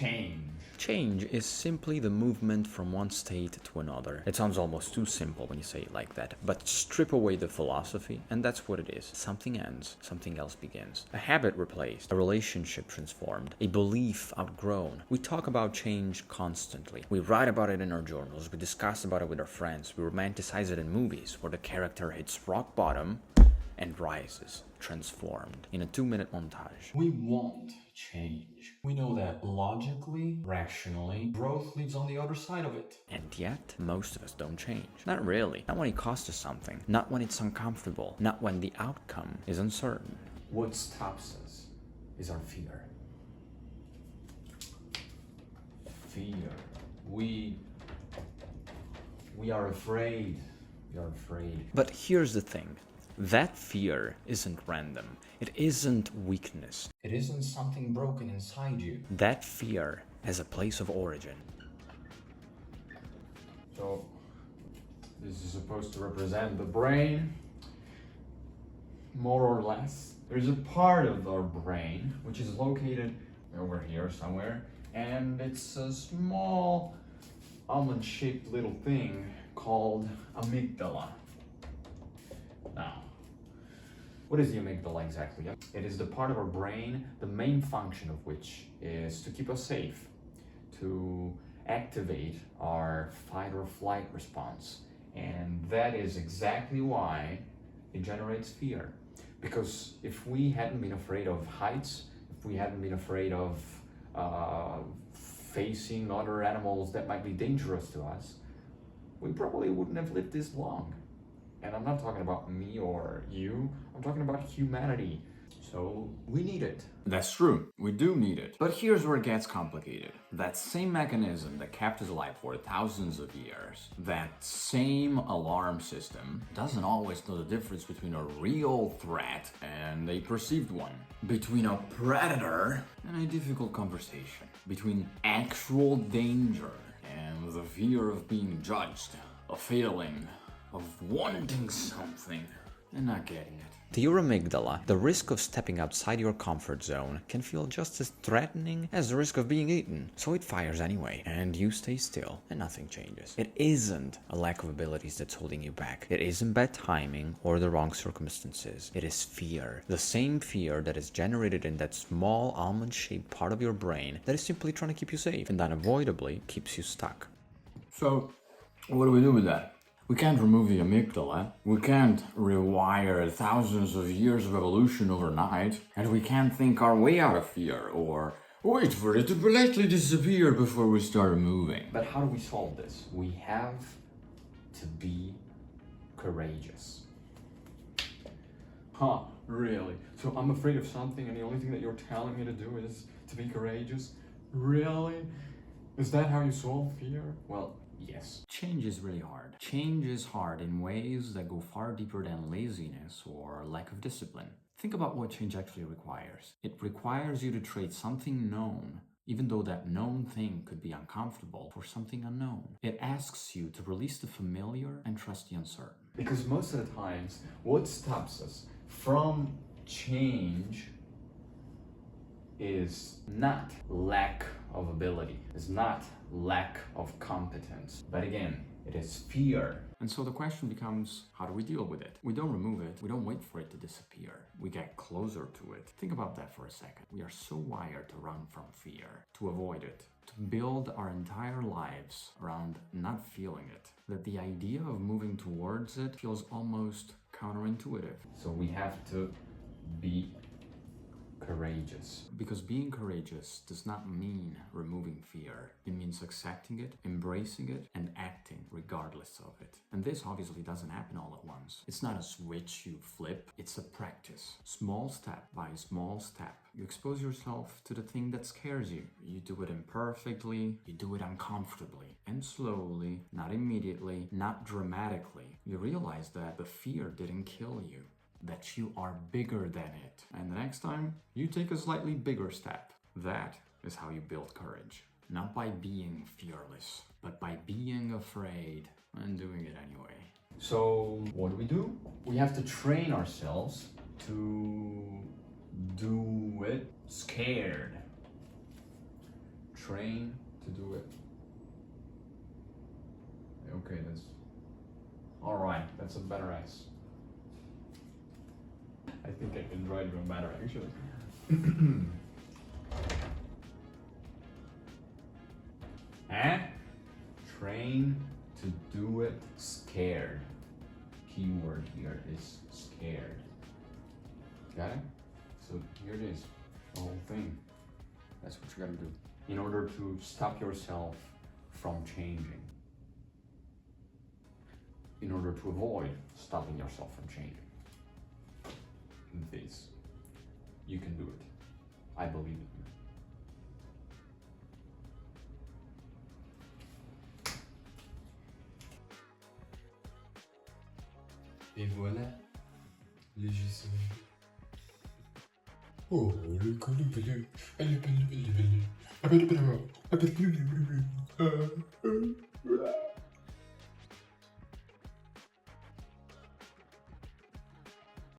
change? Change is simply the movement from one state to another. It sounds almost too simple when you say it like that, but strip away the philosophy, and that's what it is. Something ends, something else begins. A habit replaced, a relationship transformed, a belief outgrown. We talk about change constantly. We write about it in our journals, we discuss about it with our friends, we romanticize it in movies where the character hits rock bottom and rises, transformed, in a 2-minute montage. We want change. We know that logically, rationally, growth lives on the other side of it. And yet, most of us don't change. Not really. Not when it costs us something. Not when it's uncomfortable. Not when the outcome is uncertain. What stops us is our fear. Fear. We are afraid. We are afraid. But here's the thing. That fear isn't random. It isn't weakness. It isn't something broken inside you. That fear has a place of origin. So, this is supposed to represent the brain, more or less. There's a part of our brain which is located over here somewhere, and it's a small almond-shaped little thing called amygdala. Now, what is the amygdala exactly? It is the part of our brain, the main function of which is to keep us safe, to activate our fight or flight response. And that is exactly why it generates fear. Because if we hadn't been afraid of heights, if we hadn't been afraid of facing other animals that might be dangerous to us, we probably wouldn't have lived this long. And I'm not talking about me or you, I'm talking about humanity. So we need it. That's true, we do need it. But here's where it gets complicated. That same mechanism that kept us alive for thousands of years, that same alarm system, doesn't always know the difference between a real threat and a perceived one. Between a predator and a difficult conversation. Between actual danger and the fear of being judged, of failing, of wanting something and not getting it. To your amygdala, the risk of stepping outside your comfort zone can feel just as threatening as the risk of being eaten. So it fires anyway, and you stay still, and nothing changes. It isn't a lack of abilities that's holding you back. It isn't bad timing or the wrong circumstances. It is fear. The same fear that is generated in that small almond-shaped part of your brain that is simply trying to keep you safe, and unavoidably keeps you stuck. So, what do we do with that? We can't remove the amygdala, we can't rewire thousands of years of evolution overnight, and we can't think our way out of fear, or wait for it to politely disappear before we start moving. But how do we solve this? We have to be courageous. Huh, really? So I'm afraid of something and the only thing that you're telling me to do is to be courageous? Really? Is that how you solve fear? Well, yes. Change is really hard. Change is hard in ways that go far deeper than laziness or lack of discipline. Think about what change actually requires. It requires you to trade something known, even though that known thing could be uncomfortable, for something unknown. It asks you to release the familiar and trust the uncertain. Because most of the times, what stops us from change is not lack of ability, is not lack of competence, but again, it is fear. And so the question becomes, how do we deal with it? We don't remove it, we don't wait for it to disappear. We get closer to it. Think about that for a second. We are so wired to run from fear, to avoid it, to build our entire lives around not feeling it, that the idea of moving towards it feels almost counterintuitive. So we have to be courageous. Because being courageous does not mean removing fear. It means accepting it, embracing it, and acting regardless of it. And this obviously doesn't happen all at once. It's not a switch you flip, it's a practice. Small step by small step. You expose yourself to the thing that scares you. You do it imperfectly, you do it uncomfortably. And slowly, not immediately, not dramatically, you realize that the fear didn't kill you, that you are bigger than it. And the next time, you take a slightly bigger step. That is how you build courage. Not by being fearless, but by being afraid and doing it anyway. So what do? We have to train ourselves to do it scared. Train to do it. Okay, that's alright, that's a better S. I think I can write even better actually. Eh? Train to do it scared. Keyword here is scared. Got it? So here it is, the whole thing. That's what you gotta do in order to stop yourself from changing. In order to avoid stopping yourself from changing. This, you can do it. I believe in you. Et voilà, le jeu s'est joué. Oh, le colou, le